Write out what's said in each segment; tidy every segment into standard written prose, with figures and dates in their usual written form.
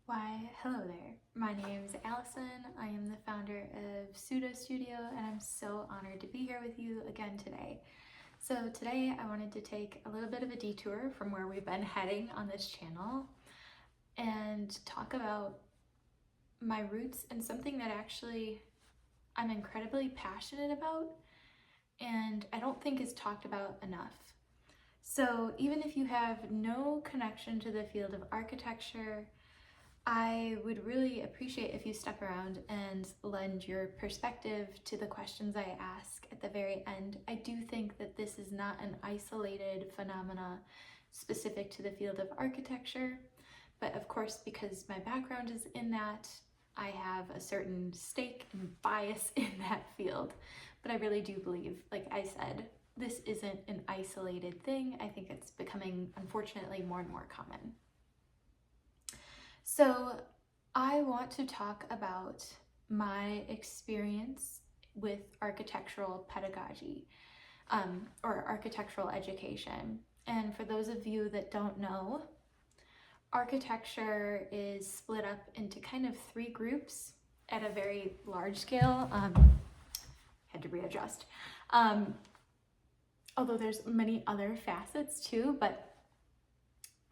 Why, hello there. My name is Allison. I am the founder of Pseudo Studio, and I'm so honored to be here with you again today. So today I wanted to take a little bit of a detour from where we've been heading on this channel and talk about my roots and something that actually I'm incredibly passionate about and I don't think is talked about enough. So even if you have no connection to the field of architecture, I would really appreciate if you stuck around and lend your perspective to the questions I ask at the very end. I do think that this is not an isolated phenomena specific to the field of architecture, but of course, because my background is in that, I have a certain stake and bias in that field. But I really do believe, like I said, this isn't an isolated thing. I think it's becoming, unfortunately, more and more common. So I want to talk about my experience with architectural pedagogy or architectural education. And for those of you that don't know, architecture is split up into kind of three groups at a very large scale. Had to readjust. Although there's many other facets too, but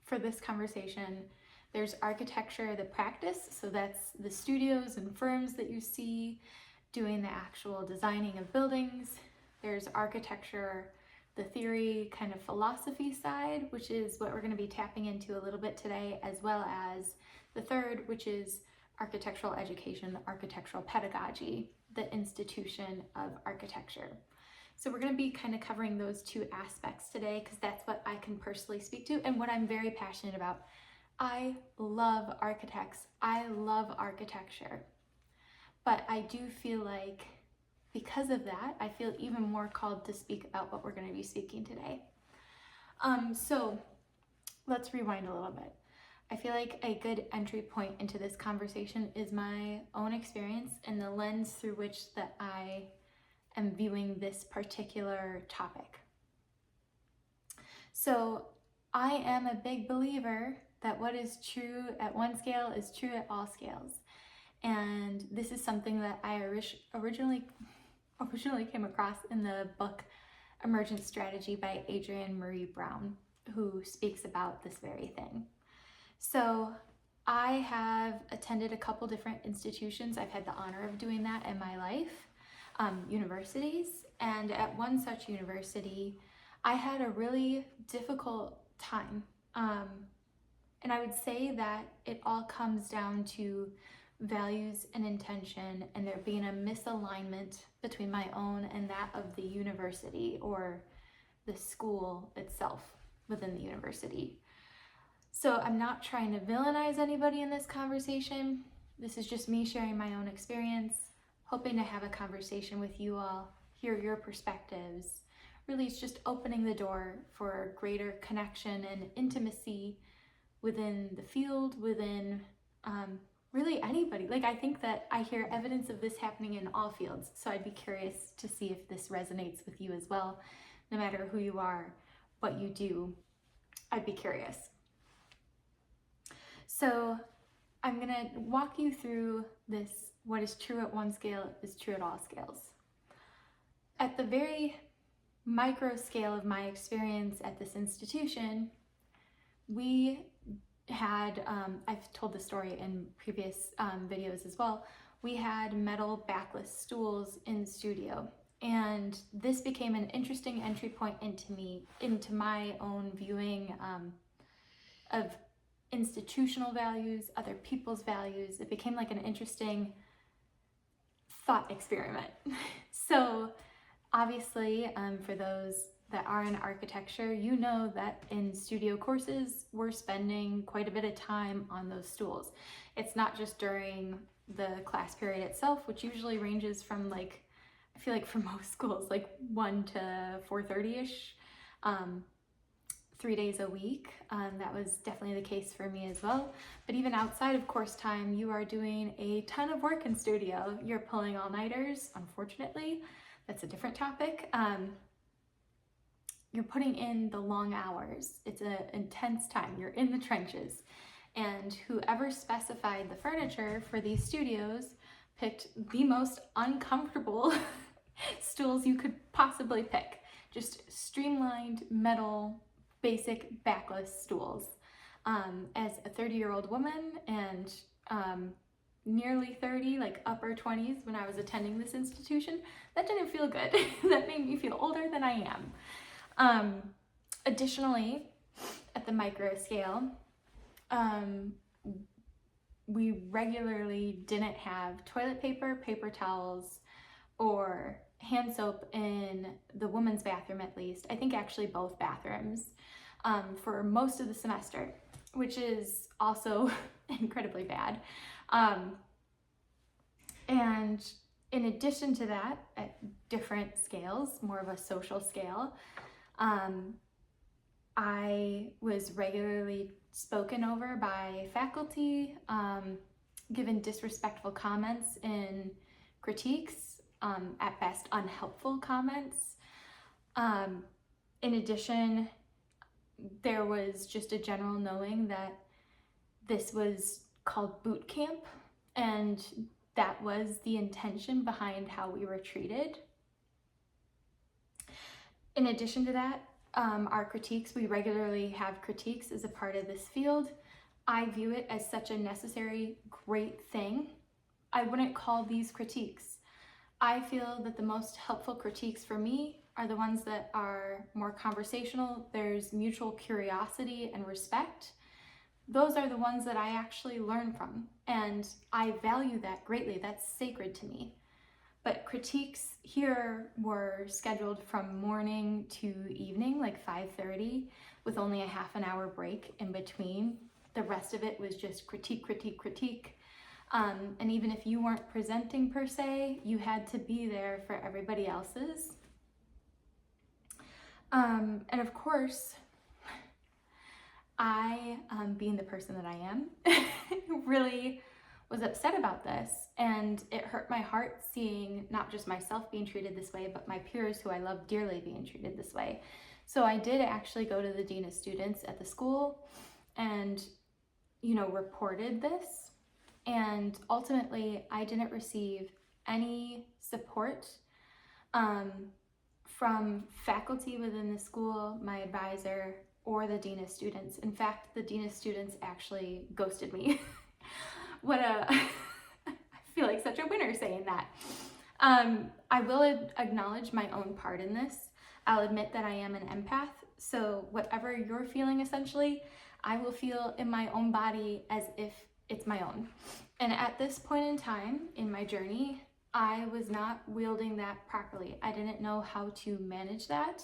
for this conversation, there's architecture, the practice, so that's the studios and firms that you see doing the actual designing of buildings. There's architecture, the theory, kind of philosophy side, which is what we're going to be tapping into a little bit today, as well as the third, which is architectural education, architectural pedagogy, the institution of architecture. So we're going to be kind of covering those two aspects today because that's what I can personally speak to and what I'm very passionate about. I love architects. I love architecture. But I do feel like because of that, I feel even more called to speak about what we're going to be speaking today. So let's rewind a little bit. I feel like a good entry point into this conversation is my own experience and the lens through which that I am viewing this particular topic. So I am a big believer that what is true at one scale is true at all scales. And this is something that I originally came across in the book Emergent Strategy by Adrienne Maree Brown, who speaks about this very thing. So I have attended a couple different institutions. I've had the honor of doing that in my life, universities. And at one such university, I had a really difficult time. And I would say that it all comes down to values and intention and there being a misalignment between my own and that of the university or the school itself within the university. So I'm not trying to villainize anybody in this conversation. This is just me sharing my own experience, hoping to have a conversation with you all, hear your perspectives. Really, it's just opening the door for greater connection and intimacy within the field, within really anybody. Like I think that I hear evidence of this happening in all fields. So I'd be curious to see if this resonates with you as well. No matter who you are, what you do, I'd be curious. So I'm gonna walk you through this, what is true at one scale is true at all scales. At the very micro scale of my experience at this institution, we had, I've told the story in previous videos as well, we had metal backless stools in the studio. And this became an interesting entry point into my own viewing of institutional values, other people's values. It became like an interesting thought experiment. So obviously, for those that are in architecture, you know that in studio courses, we're spending quite a bit of time on those stools. It's not just during the class period itself, which usually ranges from like, I feel like for most schools, like 1 to 4:30-ish, 3 days a week. That was definitely the case for me as well. But even outside of course time, you are doing a ton of work in studio. You're pulling all-nighters, unfortunately. That's a different topic. You're putting in the long hours. It's an intense time. You're in the trenches. And whoever specified the furniture for these studios picked the most uncomfortable stools you could possibly pick. Just streamlined metal, basic backless stools. As a 30-year-old woman and nearly 30, like upper 20s when I was attending this institution, that didn't feel good. That made me feel older than I am. Additionally, at the micro scale, we regularly didn't have toilet paper, paper towels, or hand soap in the women's bathroom, at least. I think actually both bathrooms, for most of the semester, which is also incredibly bad. And in addition to that, at different scales, more of a social scale, I was regularly spoken over by faculty, given disrespectful comments in critiques, at best unhelpful comments. In addition, there was just a general knowing that this was called boot camp, and that was the intention behind how we were treated. In addition to that, our critiques, we regularly have critiques as a part of this field. I view it as such a necessary, great thing. I wouldn't call these critiques. I feel that the most helpful critiques for me are the ones that are more conversational. There's mutual curiosity and respect. Those are the ones that I actually learn from, and I value that greatly. That's sacred to me. But critiques here were scheduled from morning to evening, like 5:30, with only a half an hour break in between. The rest of it was just critique, critique, critique. And even if you weren't presenting per se, you had to be there for everybody else's. And of course, I, being the person that I am, really was upset about this, and it hurt my heart seeing not just myself being treated this way, but my peers who I love dearly being treated this way. So I did actually go to the dean of students at the school and, reported this, and ultimately I didn't receive any support from faculty within the school, my advisor, or the dean of students. In fact, the dean of students actually ghosted me. I feel like such a winner saying that. I will acknowledge my own part in this. I'll admit that I am an empath, so whatever you're feeling, essentially, I will feel in my own body as if it's my own. And at this point in time in my journey, I was not wielding that properly. I didn't know how to manage that.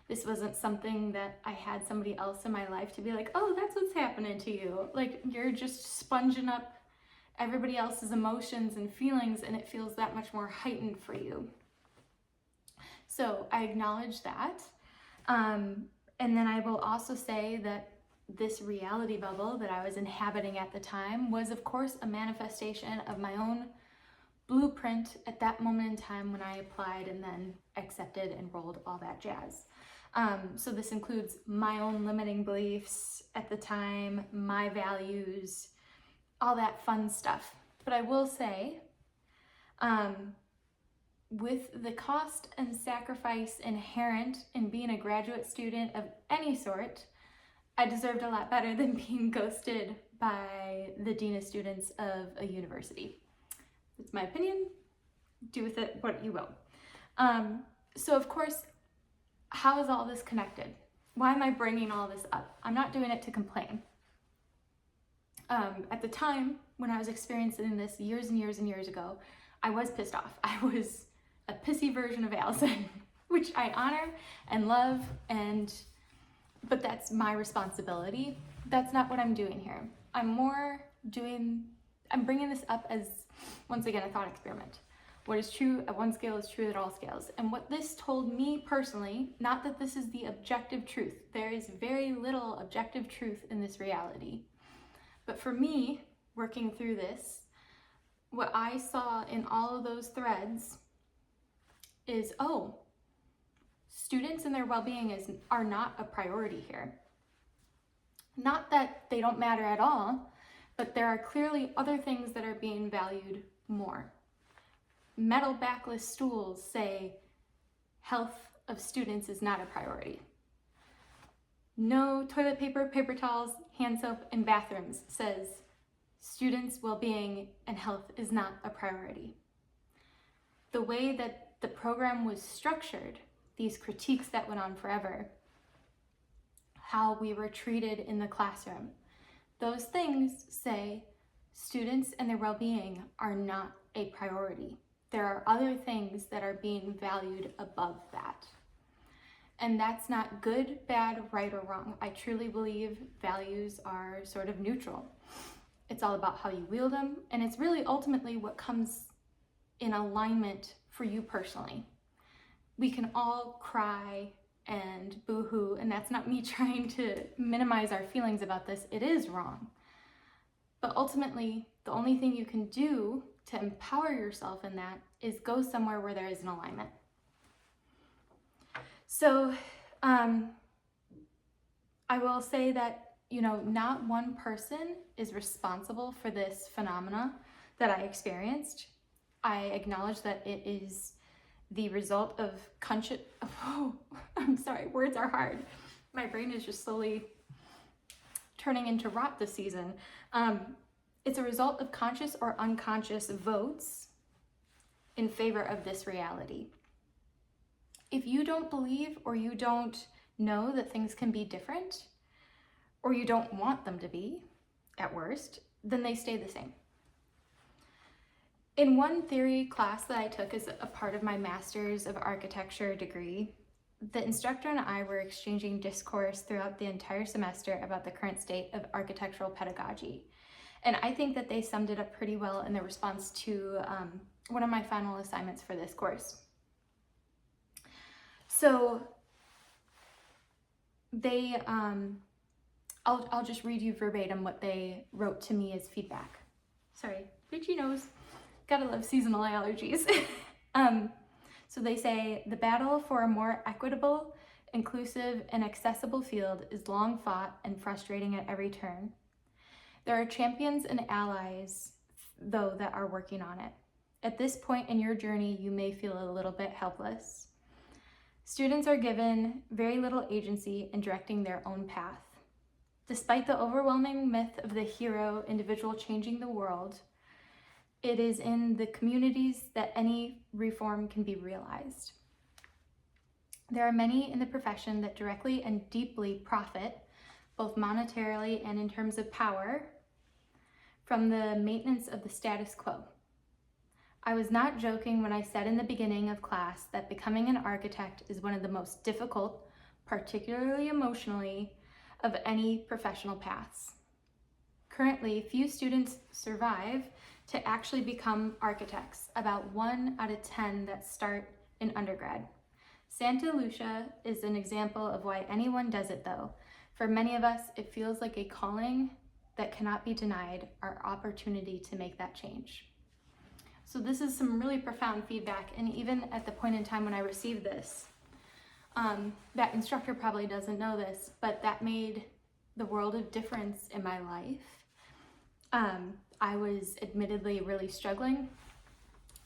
This wasn't something that I had somebody else in my life to be like, oh, that's what's happening to you. Like, you're just sponging up everybody else's emotions and feelings, and it feels that much more heightened for you. So I acknowledge that. And then I will also say that this reality bubble that I was inhabiting at the time was, of course, a manifestation of my own blueprint at that moment in time when I applied and then accepted, enrolled, all that jazz. So this includes my own limiting beliefs at the time, my values, all that fun stuff. But I will say, with the cost and sacrifice inherent in being a graduate student of any sort, I deserved a lot better than being ghosted by the dean of students of a university. It's my opinion. Do with it what you will. So of course, how is all this connected? Why am I bringing all this up? I'm not doing it to complain. At the time when I was experiencing this years and years and years ago, I was pissed off. I was a pissy version of Allison, which I honor and love, but that's my responsibility. That's not what I'm doing here. I'm bringing this up as, once again, a thought experiment. What is true at one scale is true at all scales. And what this told me personally, not that this is the objective truth. There is very little objective truth in this reality. But for me, working through this, what I saw in all of those threads is, students and their well-being are not a priority here. Not that they don't matter at all, but there are clearly other things that are being valued more. Metal backless stools say health of students is not a priority. No toilet paper, paper towels, hand soap, and bathrooms says students' well-being and health is not a priority. The way that the program was structured, these critiques that went on forever, how we were treated in the classroom, those things say students and their well-being are not a priority. There are other things that are being valued above that. And that's not good, bad, right, or wrong. I truly believe values are sort of neutral. It's all about how you wield them, and it's really ultimately what comes in alignment for you personally. We can all cry and boo-hoo, and that's not me trying to minimize our feelings about this. It is wrong. But ultimately, the only thing you can do to empower yourself in that is go somewhere where there is an alignment. So I will say that, not one person is responsible for this phenomena that I experienced. I acknowledge that it is the result of I'm sorry, words are hard. My brain is just slowly turning into rot this season. It's a result of conscious or unconscious votes in favor of this reality. If you don't believe or you don't know that things can be different, or you don't want them to be, at worst, then they stay the same. In one theory class that I took as a part of my Master's of Architecture degree, the instructor and I were exchanging discourse throughout the entire semester about the current state of architectural pedagogy. And I think that they summed it up pretty well in their response to one of my final assignments for this course. So they, I'll just read you verbatim what they wrote to me as feedback. Sorry, itchy nose. Gotta love seasonal allergies. So they say, the battle for a more equitable, inclusive, and accessible field is long fought and frustrating at every turn. There are champions and allies, though, that are working on it. At this point in your journey, you may feel a little bit helpless. Students are given very little agency in directing their own path. Despite the overwhelming myth of the hero individual changing the world, it is in the communities that any reform can be realized. There are many in the profession that directly and deeply profit, both monetarily and in terms of power, from the maintenance of the status quo. I was not joking when I said in the beginning of class that becoming an architect is one of the most difficult, particularly emotionally, of any professional paths. Currently, few students survive to actually become architects, about 1 out of 10 that start in undergrad. Santa Lucia is an example of why anyone does it though. For many of us, it feels like a calling that cannot be denied, our opportunity to make that change. So this is some really profound feedback, and even at the point in time when I received this, that instructor probably doesn't know this, but that made the world of difference in my life. I was admittedly really struggling.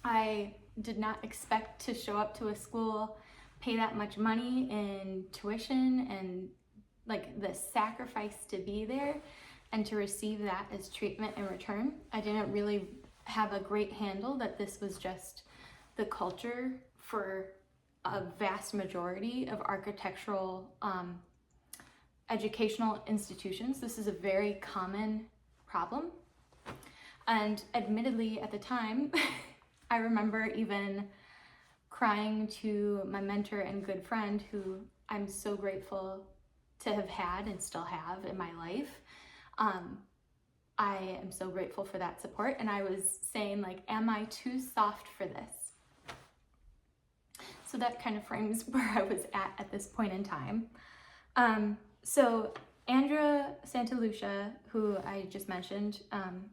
I did not expect to show up to a school, pay that much money in tuition and like the sacrifice to be there and to receive that as treatment in return. I didn't really have a great handle that this was just the culture for a vast majority of architectural educational institutions. This is a very common problem. And admittedly, at the time, I remember even crying to my mentor and good friend, who I'm so grateful to have had and still have in my life. I am so grateful for that support. And I was saying, like, am I too soft for this? So that kind of frames where I was at this point in time. So Andrea Santalucia, who I just mentioned,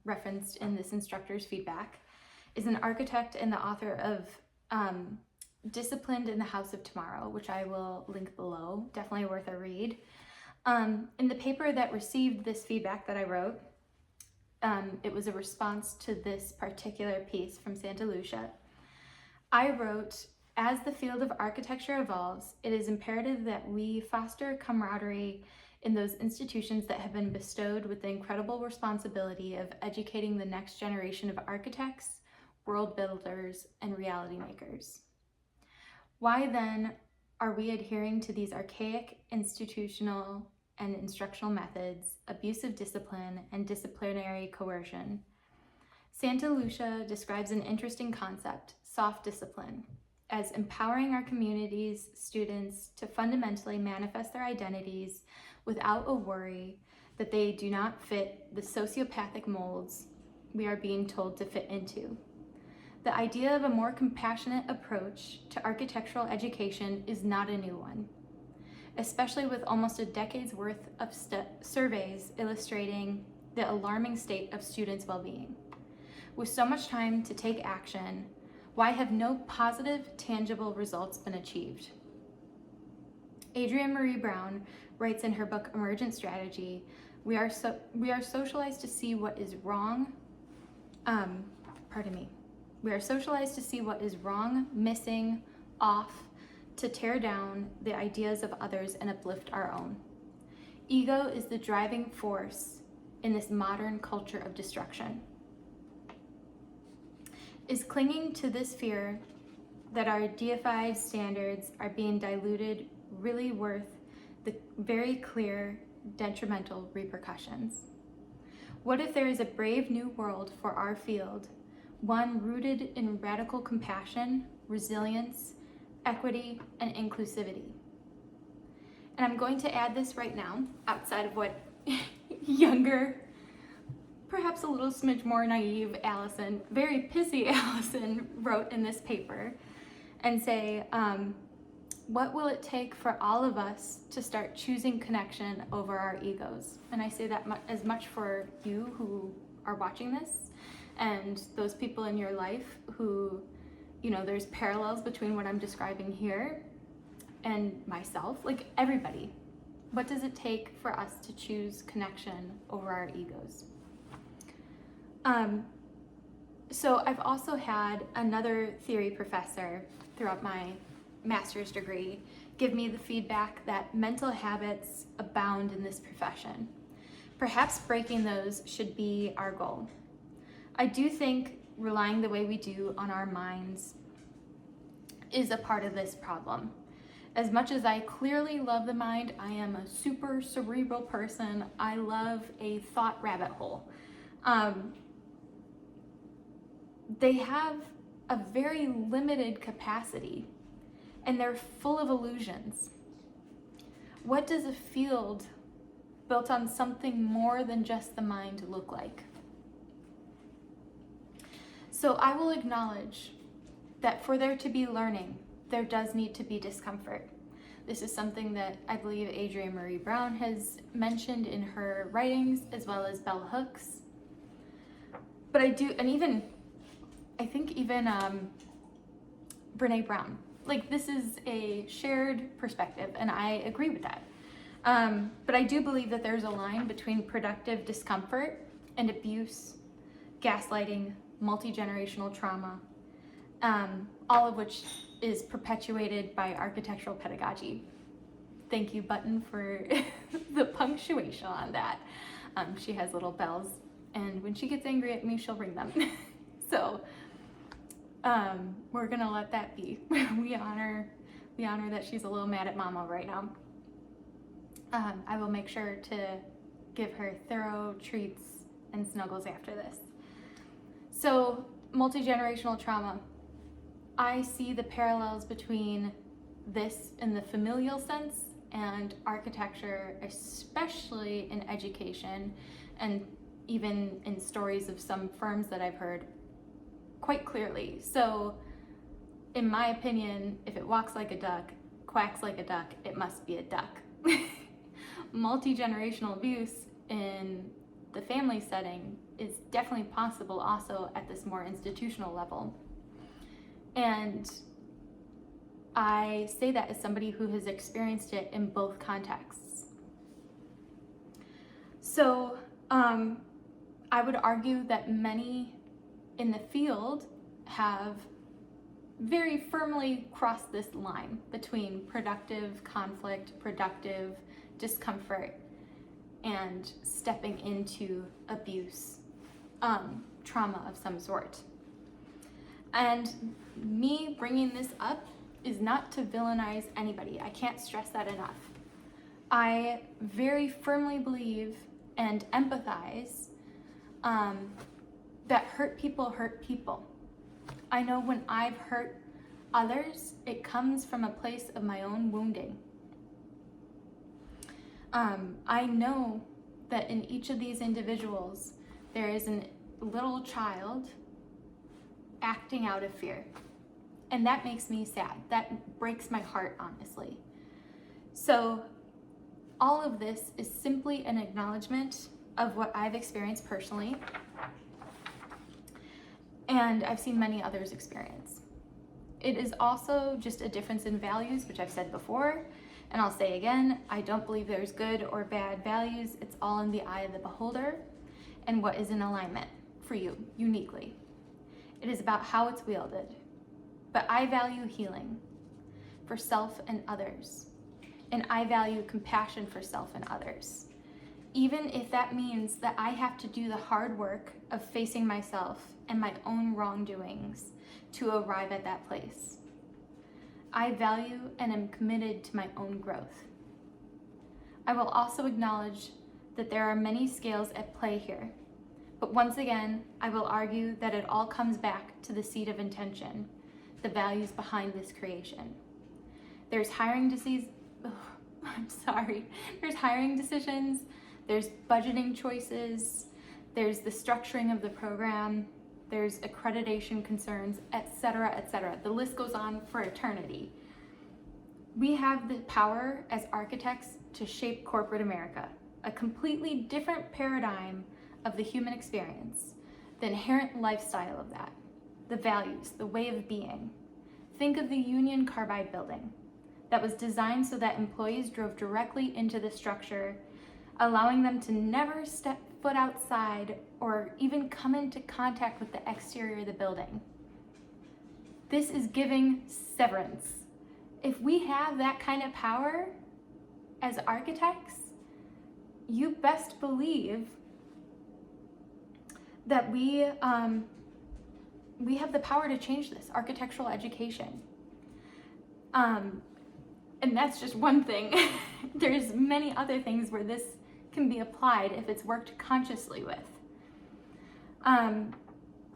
referenced in this instructor's feedback, is an architect and the author of Disciplined in the House of Tomorrow, which I will link below. Definitely worth a read. In the paper that received this feedback that I wrote, it was a response to this particular piece from Santa Lucia. I wrote, as the field of architecture evolves, it is imperative that we foster camaraderie in those institutions that have been bestowed with the incredible responsibility of educating the next generation of architects, world builders, and reality makers. Why then are we adhering to these archaic institutional and instructional methods, abusive discipline, and disciplinary coercion? Santa Lucia describes an interesting concept, soft discipline, as empowering our community's students to fundamentally manifest their identities without a worry that they do not fit the sociopathic molds we are being told to fit into. The idea of a more compassionate approach to architectural education is not a new one, especially with almost a decade's worth of surveys illustrating the alarming state of students' well-being. With so much time to take action, why have no positive, tangible results been achieved? Adrienne Maree Brown writes in her book Emergent Strategy, we are socialized to see what is wrong. We are socialized to see what is wrong, missing, off, to tear down the ideas of others and uplift our own. Ego is the driving force in this modern culture of destruction. Is clinging to this fear that our deified standards are being diluted really worth the very clear detrimental repercussions? What if there is a brave new world for our field, one rooted in radical compassion, resilience, equity, and inclusivity? And I'm going to add this right now, outside of what younger, perhaps a little smidge more naive Allison, very pissy Allison wrote in this paper, and say, what will it take for all of us to start choosing connection over our egos? And I say that as much for you who are watching this, and those people in your life who, you know, there's parallels between what I'm describing here and myself, like everybody. What does it take for us to choose connection over our egos? So I've also had another theory professor throughout my master's degree give me the feedback that mental habits abound in this profession. Perhaps breaking those should be our goal. I do think relying the way we do on our minds is a part of this problem. As much as I clearly love the mind, I am a super cerebral person. I love a thought rabbit hole. They have a very limited capacity, and they're full of illusions. What does a field built on something more than just the mind look like? So I will acknowledge that for there to be learning, there does need to be discomfort. This is something that I believe Adrienne Maree Brown has mentioned in her writings, as well as Bell Hooks. But I think even Brene Brown. Like, this is a shared perspective, and I agree with that. But I do believe that there's a line between productive discomfort and abuse, gaslighting, multi-generational trauma, all of which is perpetuated by architectural pedagogy. Thank you, Button, for the punctuation on that. She has little bells, and when she gets angry at me, she'll ring them. So we're gonna let that be. We honor that she's a little mad at Mama right now. I will make sure to give her thorough treats and snuggles after this. So, multi-generational trauma. I see the parallels between this in the familial sense and architecture, especially in education, and even in stories of some firms that I've heard, quite clearly. So, in my opinion, if it walks like a duck, quacks like a duck, it must be a duck. Multi-generational abuse in the family setting is definitely possible also at this more institutional level. And I say that as somebody who has experienced it in both contexts. So I would argue that many in the field have very firmly crossed this line between productive conflict, productive discomfort, and stepping into abuse, trauma of some sort. And me bringing this up is not to villainize anybody. I can't stress that enough. I very firmly believe and empathize that hurt people hurt people. I know when I've hurt others, it comes from a place of my own wounding. I know that in each of these individuals, there is a little child acting out of fear. And that makes me sad. That breaks my heart, honestly. So all of this is simply an acknowledgement of what I've experienced personally, and I've seen many others experience. It is also just a difference in values, which I've said before, and I'll say again, I don't believe there's good or bad values. It's all in the eye of the beholder and what is in alignment for you uniquely. It is about how it's wielded. But I value healing for self and others, and I value compassion for self and others, even if that means that I have to do the hard work of facing myself and my own wrongdoings to arrive at that place. I value and am committed to my own growth. I will also acknowledge that there are many scales at play here, but once again, I will argue that it all comes back to the seed of intention, the values behind this creation. There's hiring decisions, there's hiring decisions, there's budgeting choices, there's the structuring of the program, there's accreditation concerns, etc., etc. The list goes on for eternity. We have the power as architects to shape corporate America, a completely different paradigm of the human experience, the inherent lifestyle of that, the values, the way of being. Think of the Union Carbide building that was designed so that employees drove directly into the structure, allowing them to never step foot outside or even come into contact with the exterior of the building. This is giving severance. If we have that kind of power as architects, you best believe that we have the power to change this, architectural education. And that's just one thing. There's many other things where this can be applied if it's worked consciously with.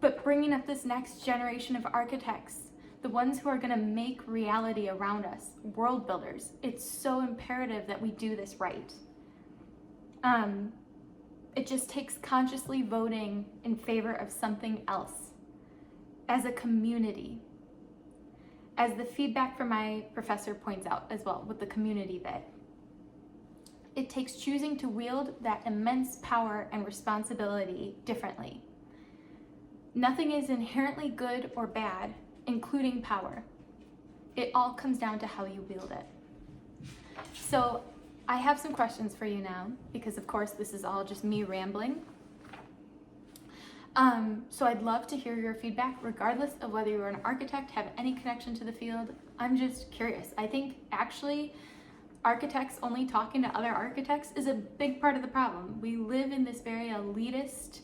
But bringing up this next generation of architects, the ones who are going to make reality around us, world builders, it's so imperative that we do this right. It just takes consciously voting in favor of something else as a community. As the feedback from my professor points out as well with the community bit, it takes choosing to wield that immense power and responsibility differently. Nothing is inherently good or bad, including power. It all comes down to how you wield it. So I have some questions for you now, because of course this is all just me rambling. So I'd love to hear your feedback, regardless of whether you're an architect, have any connection to the field. I'm just curious. I think actually architects only talking to other architects is a big part of the problem. We live in this very elitist,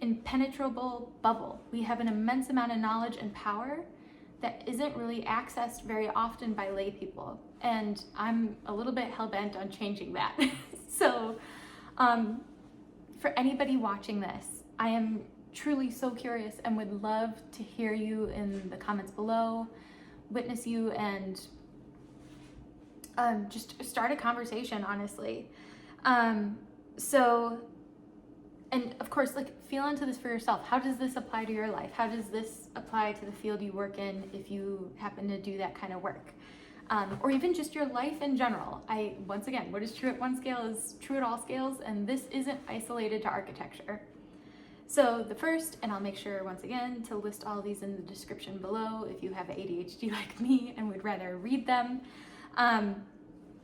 impenetrable bubble. We have an immense amount of knowledge and power that isn't really accessed very often by lay people. And I'm a little bit hell-bent on changing that. So for anybody watching this, I am truly so curious and would love to hear you in the comments below, witness you, and just start a conversation, honestly. And of course, like, feel into this for yourself. How does this apply to your life? How does this apply to the field you work in if you happen to do that kind of work? Or even just your life in general. Once again, what is true at one scale is true at all scales, and this isn't isolated to architecture. So the first, and I'll make sure once again to list all these in the description below if you have ADHD like me and would rather read them.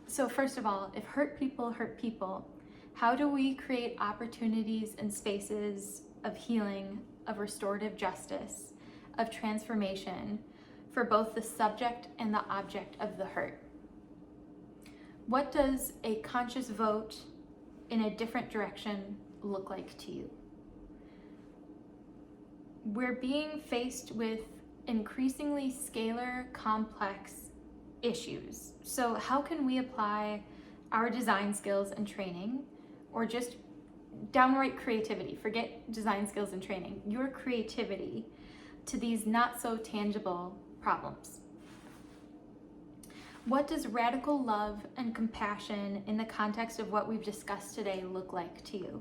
So first of all, if hurt people hurt people, How do we create opportunities and spaces of healing, of restorative justice, of transformation for both the subject and the object of the hurt? What does a conscious vote in a different direction look like to you? We're being faced with increasingly scalar, complex issues. So how can we apply our design skills and training, or just downright creativity, forget design skills and training, your creativity, to these not so tangible problems? What does radical love and compassion in the context of what we've discussed today look like to you?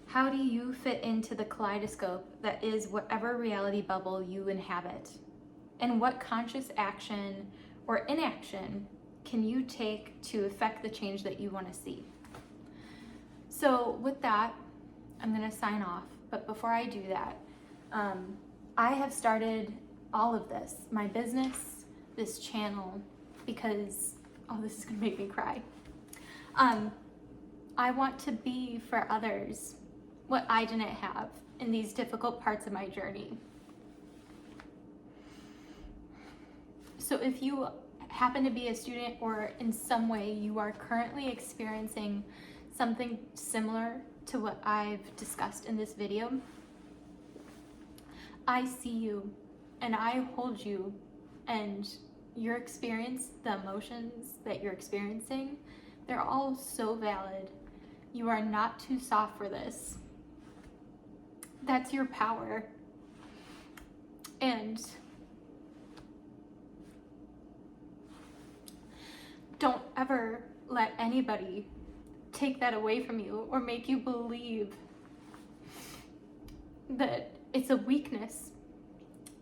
How do you fit into the kaleidoscope that is whatever reality bubble you inhabit? And what conscious action or inaction can you take to affect the change that you want to see? So with that, I'm going to sign off. But before I do that, I have started all of this, my business, this channel, because, oh, this is going to make me cry. I want to be for others what I didn't have in these difficult parts of my journey. So if you happen to be a student, or in some way you are currently experiencing something similar to what I've discussed in this video, I see you and I hold you, and your experience, the emotions that you're experiencing, they're all so valid. You are not too soft for this. That's your power. And don't ever let anybody take that away from you or make you believe that it's a weakness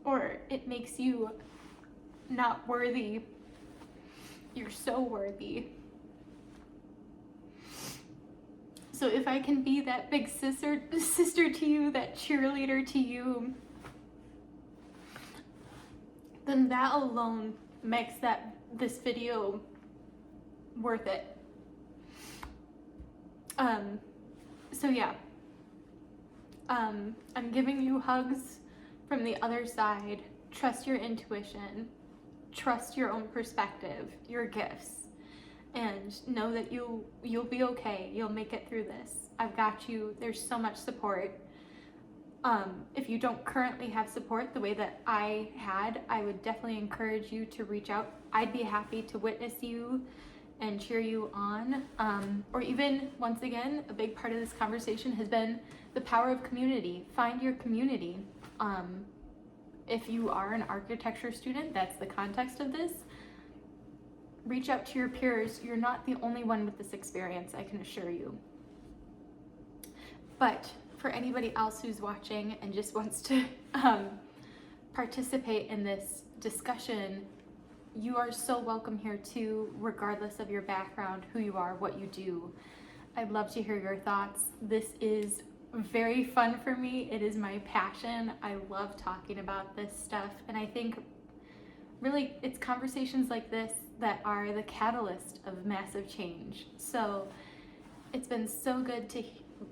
or it makes you not worthy. You're so worthy. So if I can be that big sister to you, that cheerleader to you, then that alone makes this video worth it. So yeah, I'm giving you hugs from the other side. Trust your intuition, trust your own perspective, your gifts, and know that you'll be okay. You'll make it through this. I've got you. There's so much support. If you don't currently have support the way that I had, I would definitely encourage you to reach out. I'd be happy to witness you and cheer you on. Or even, once again, a big part of this conversation has been the power of community. Find your community. If you are an architecture student, that's the context of this. Reach out to your peers. You're not the only one with this experience, I can assure you. But for anybody else who's watching and just wants to participate in this discussion, you are so welcome here too, regardless of your background, who you are, what you do. I'd love to hear your thoughts. This is very fun for me. It is my passion. I love talking about this stuff. And I think really it's conversations like this that are the catalyst of massive change. So it's been so good to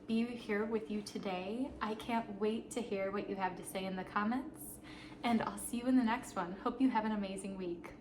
be here with you today. I can't wait to hear what you have to say in the comments, and I'll see you in the next one. Hope you have an amazing week.